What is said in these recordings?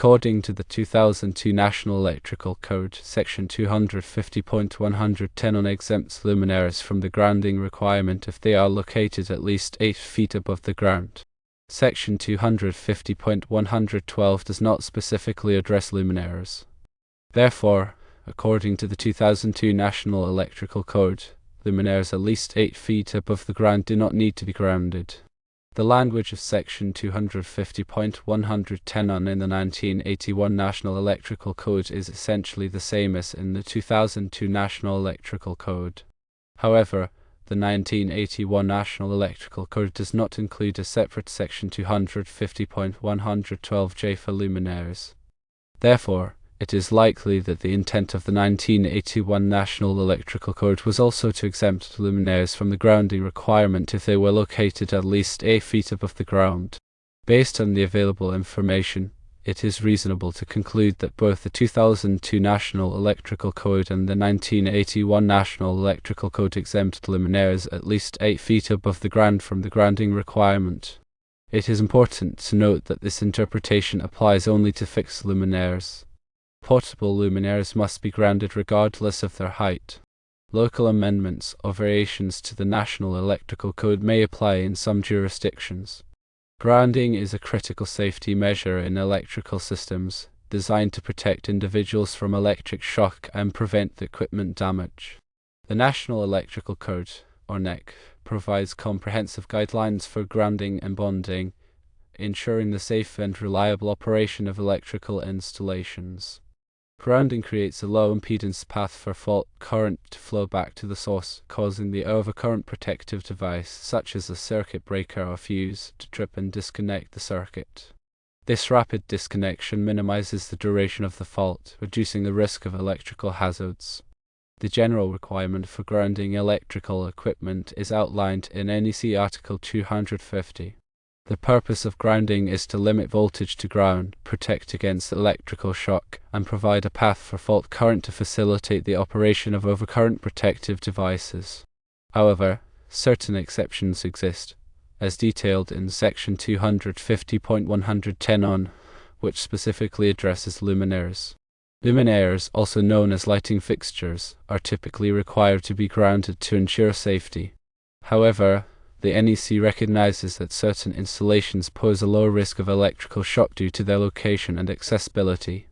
According to the 2002 National Electrical Code, Section 250.110 exempts luminaires from the grounding requirement if they are located at least 8 feet above the ground. Section 250.112 does not specifically address luminaires. Therefore, according to the 2002 National Electrical Code, luminaires at least 8 feet above the ground do not need to be grounded. The language of Section 250.110 in the 1981 National Electrical Code is essentially the same as in the 2002 National Electrical Code. However, the 1981 National Electrical Code does not include a separate Section 250.112J for luminaires. Therefore, it is likely that the intent of the 1981 National Electrical Code was also to exempt luminaires from the grounding requirement if they were located at least 8 feet above the ground. Based on the available information, it is reasonable to conclude that both the 2002 National Electrical Code and the 1981 National Electrical Code exempt luminaires at least 8 feet above the ground from the grounding requirement. It is important to note that this interpretation applies only to fixed luminaires. Portable luminaires must be grounded regardless of their height. Local amendments or variations to the National Electrical Code may apply in some jurisdictions. Grounding is a critical safety measure in electrical systems, designed to protect individuals from electric shock and prevent equipment damage. The National Electrical Code, or NEC, provides comprehensive guidelines for grounding and bonding, ensuring the safe and reliable operation of electrical installations. Grounding creates a low impedance path for fault current to flow back to the source, causing the overcurrent protective device, such as a circuit breaker or fuse, to trip and disconnect the circuit. This rapid disconnection minimizes the duration of the fault, reducing the risk of electrical hazards. The general requirement for grounding electrical equipment is outlined in NEC Article 250. The purpose of grounding is to limit voltage to ground, protect against electrical shock, and provide a path for fault current to facilitate the operation of overcurrent protective devices. However, certain exceptions exist, as detailed in Section 250.110 which specifically addresses luminaires. Luminaires, also known as lighting fixtures, are typically required to be grounded to ensure safety. However, the NEC recognizes that certain installations pose a low risk of electrical shock due to their location and accessibility.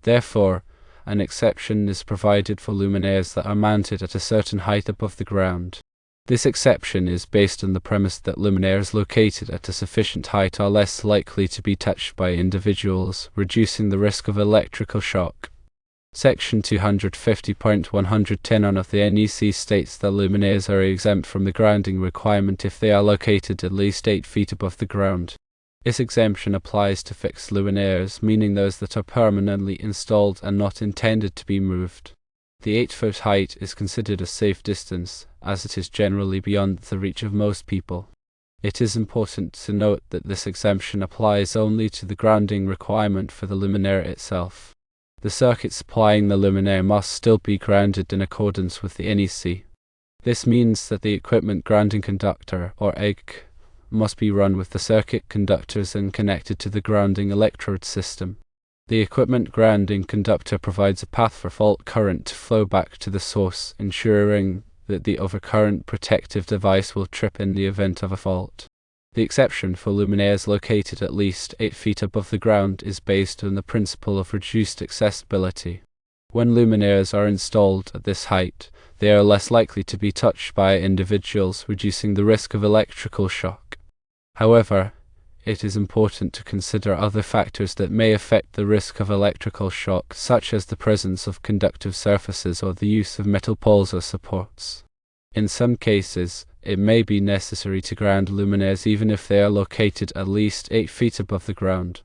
Therefore, an exception is provided for luminaires that are mounted at a certain height above the ground. This exception is based on the premise that luminaires located at a sufficient height are less likely to be touched by individuals, reducing the risk of electrical shock. Section 250.110 of the NEC states that luminaires are exempt from the grounding requirement if they are located at least 8 feet above the ground. This exemption applies to fixed luminaires, meaning those that are permanently installed and not intended to be moved. The 8-foot height is considered a safe distance, as it is generally beyond the reach of most people. It is important to note that this exemption applies only to the grounding requirement for the luminaire itself. The circuit supplying the luminaire must still be grounded in accordance with the NEC. This means that the equipment grounding conductor, or EG, must be run with the circuit conductors and connected to the grounding electrode system. The equipment grounding conductor provides a path for fault current to flow back to the source, ensuring that the overcurrent protective device will trip in the event of a fault. The exception for luminaires located at least 8 feet above the ground is based on the principle of reduced accessibility. When luminaires are installed at this height, they are less likely to be touched by individuals, reducing the risk of electrical shock. However, it is important to consider other factors that may affect the risk of electrical shock, such as the presence of conductive surfaces or the use of metal poles or supports. In some cases, it may be necessary to ground luminaires even if they are located at least 8 feet above the ground.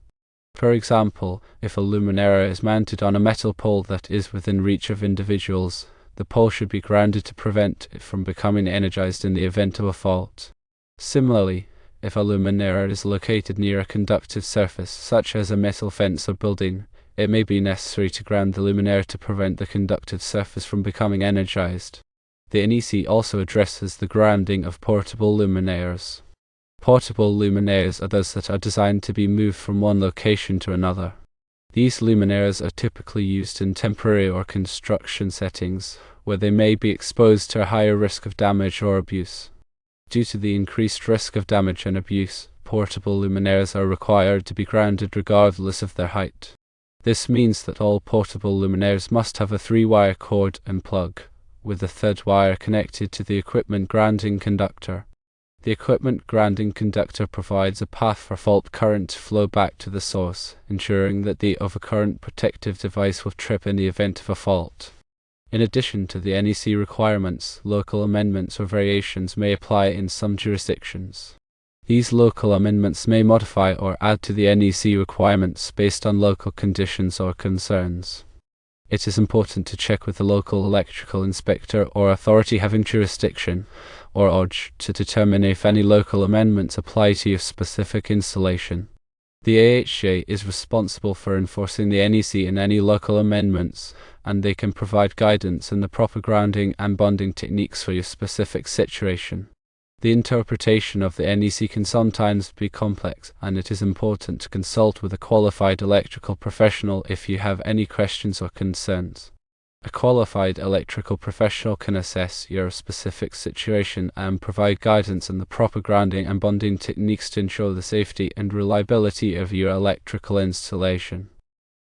For example, if a luminaire is mounted on a metal pole that is within reach of individuals, the pole should be grounded to prevent it from becoming energized in the event of a fault. Similarly, if a luminaire is located near a conductive surface, such as a metal fence or building, it may be necessary to ground the luminaire to prevent the conductive surface from becoming energized. The NEC also addresses the grounding of portable luminaires. Portable luminaires are those that are designed to be moved from one location to another. These luminaires are typically used in temporary or construction settings, where they may be exposed to a higher risk of damage or abuse. Due to the increased risk of damage and abuse, portable luminaires are required to be grounded regardless of their height. This means that all portable luminaires must have a 3-wire cord and plug, with a third wire connected to the equipment grounding conductor. The equipment grounding conductor provides a path for fault current to flow back to the source, ensuring that the overcurrent protective device will trip in the event of a fault. In addition to the NEC requirements, local amendments or variations may apply in some jurisdictions. These local amendments may modify or add to the NEC requirements based on local conditions or concerns. It is important to check with the local electrical inspector or authority having jurisdiction, or OJ, to determine if any local amendments apply to your specific installation. The AHJ is responsible for enforcing the NEC and any local amendments, and they can provide guidance in the proper grounding and bonding techniques for your specific situation. The interpretation of the NEC can sometimes be complex, and it is important to consult with a qualified electrical professional if you have any questions or concerns. A qualified electrical professional can assess your specific situation and provide guidance on the proper grounding and bonding techniques to ensure the safety and reliability of your electrical installation.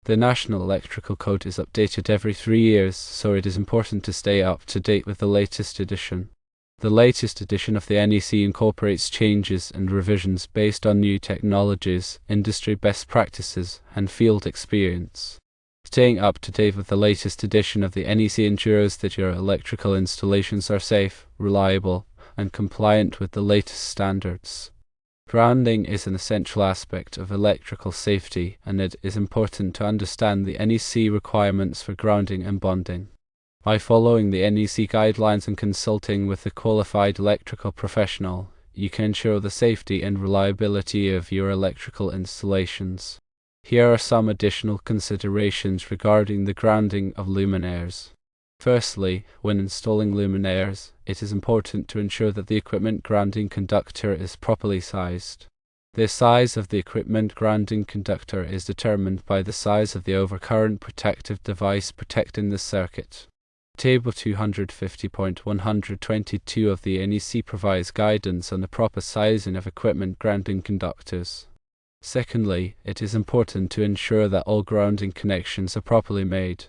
The National Electrical Code is updated every 3 years, so it is important to stay up to date with the latest edition. The latest edition of the NEC incorporates changes and revisions based on new technologies, industry best practices, and field experience. Staying up to date with the latest edition of the NEC ensures that your electrical installations are safe, reliable, and compliant with the latest standards. Grounding is an essential aspect of electrical safety, and it is important to understand the NEC requirements for grounding and bonding. By following the NEC guidelines and consulting with a qualified electrical professional, you can ensure the safety and reliability of your electrical installations. Here are some additional considerations regarding the grounding of luminaires. Firstly, when installing luminaires, it is important to ensure that the equipment grounding conductor is properly sized. The size of the equipment grounding conductor is determined by the size of the overcurrent protective device protecting the circuit. Table 250.122 of the NEC provides guidance on the proper sizing of equipment grounding conductors. Secondly, it is important to ensure that all grounding connections are properly made.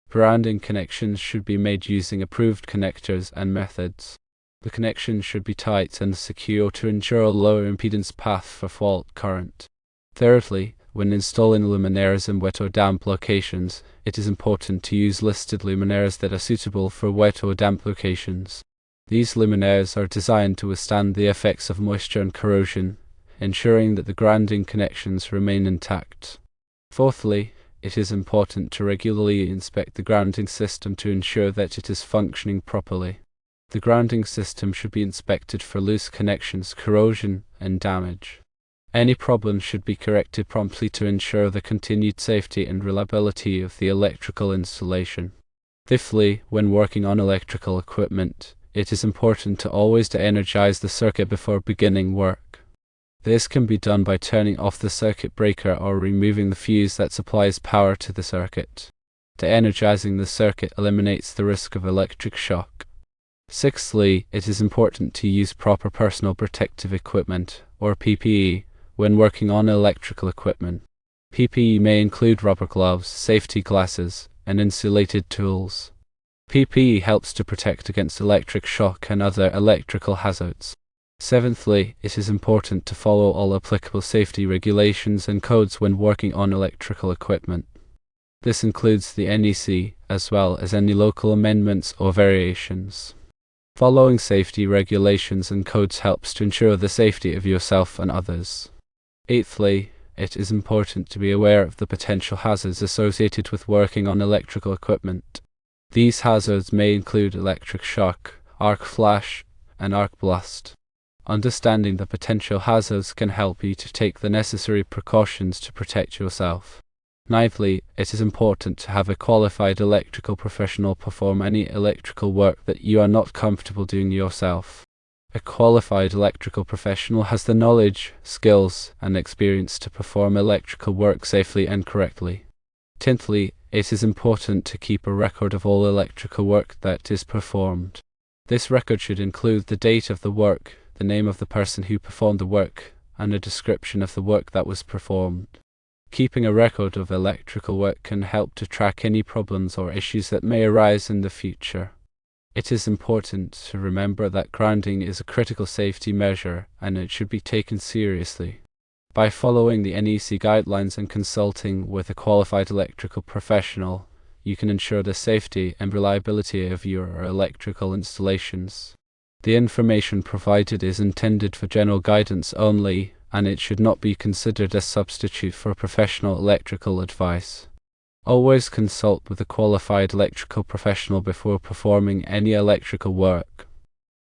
Grounding connections should be made using approved connectors and methods. The connections should be tight and secure to ensure a lower impedance path for fault current. Thirdly, when installing luminaires in wet or damp locations, it is important to use listed luminaires that are suitable for wet or damp locations. These luminaires are designed to withstand the effects of moisture and corrosion, ensuring that the grounding connections remain intact. Fourthly, it is important to regularly inspect the grounding system to ensure that it is functioning properly. The grounding system should be inspected for loose connections, corrosion, and damage. Any problems should be corrected promptly to ensure the continued safety and reliability of the electrical installation. Fifthly, when working on electrical equipment, it is important to always de-energize the circuit before beginning work. This can be done by turning off the circuit breaker or removing the fuse that supplies power to the circuit. De-energizing the circuit eliminates the risk of electric shock. Sixthly, it is important to use proper personal protective equipment, or PPE, when working on electrical equipment. PPE may include rubber gloves, safety glasses, and insulated tools. PPE helps to protect against electric shock and other electrical hazards. Seventhly, it is important to follow all applicable safety regulations and codes when working on electrical equipment. This includes the NEC, as well as any local amendments or variations. Following safety regulations and codes helps to ensure the safety of yourself and others. Eighthly, it is important to be aware of the potential hazards associated with working on electrical equipment. These hazards may include electric shock, arc flash, and arc blast. Understanding the potential hazards can help you to take the necessary precautions to protect yourself. Ninthly, it is important to have a qualified electrical professional perform any electrical work that you are not comfortable doing yourself. A qualified electrical professional has the knowledge, skills, and experience to perform electrical work safely and correctly. Tenthly, it is important to keep a record of all electrical work that is performed. This record should include the date of the work, the name of the person who performed the work, and a description of the work that was performed. Keeping a record of electrical work can help to track any problems or issues that may arise in the future. It is important to remember that grounding is a critical safety measure and it should be taken seriously. By following the NEC guidelines and consulting with a qualified electrical professional, you can ensure the safety and reliability of your electrical installations. The information provided is intended for general guidance only, and it should not be considered a substitute for professional electrical advice. Always consult with a qualified electrical professional before performing any electrical work.